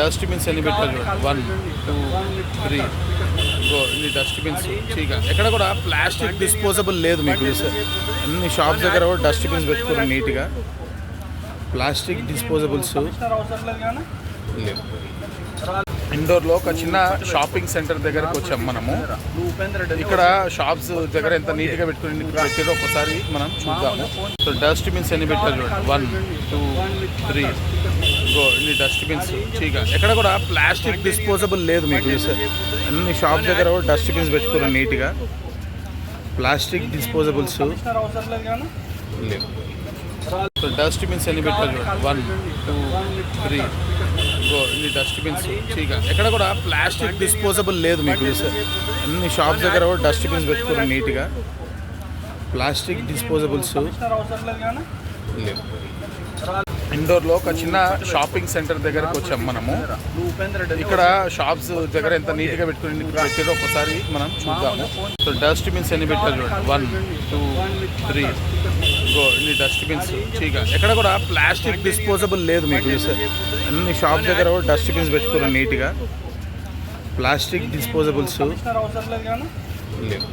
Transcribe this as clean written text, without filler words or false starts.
dustbins ఎన్ని పెట్టారు చూడండి 1 2 3 గో ఇన్ని డస్ట్బిన్స్ చీగా ఎక్కడ కూడా ప్లాస్టిక్ డిస్పోజబుల్ లేదు మీకు అన్ని షాప్స్ దగ్గర కూడా డస్ట్బిన్స్ పెట్టుకోరు నీట్గా ప్లాస్టిక్ డిస్పోజబుల్స్ లేవు ఇండోర్లో ఒక చిన్న షాపింగ్ సెంటర్ దగ్గరకు వచ్చాం మనము ఇక్కడ షాప్స్ దగ్గర ఎంత నీట్గా పెట్టుకుని పెట్టారో ఒకసారి మనం చూద్దాము సో డస్ట్బిన్స్ ఎన్ని పెట్టారు చూడండి 1 2 3 గో ఇన్ని డస్ట్బిన్స్ చీగా ఎక్కడ కూడా ప్లాస్టిక్ డిస్పోజబుల్ లేదు మీకు అన్ని షాప్స్ దగ్గర కూడా డస్ట్బిన్స్ పెట్టుకోరు నీట్గా ప్లాస్టిక్ డిస్పోజబుల్స్ లేవు సో డస్ట్బిన్స్ ఎన్ని పెట్టారు చూడండి 1 2 3 గో ఇన్ని డస్ట్బిన్స్ చీగా ఎక్కడ కూడా ప్లాస్టిక్ డిస్పోజబుల్ లేదు మీకు అన్ని షాప్స్ దగ్గర కూడా డస్ట్బిన్స్ పెట్టుకోరు నీట్గా ప్లాస్టిక్ డిస్పోజబుల్స్ లేవు ఇండోర్లో ఒక చిన్న షాపింగ్ సెంటర్ దగ్గరకు వచ్చాం మనము ఇక్కడ షాప్స్ దగ్గర ఎంత నీట్గా పెట్టుకుని పెట్టారో ఒకసారి మనం చూద్దాము సో డస్ట్బిన్స్ ఎన్ని పెట్టారు చూడండి 1 2 3 గో ఇన్ని డస్ట్బిన్స్ చీగా ఎక్కడ కూడా ప్లాస్టిక్ డిస్పోజబుల్ లేదు మీకు అన్ని షాప్స్ దగ్గర కూడా డస్ట్బిన్స్ పెట్టుకోరు నీట్గా ప్లాస్టిక్ డిస్పోజబుల్స్ లేవు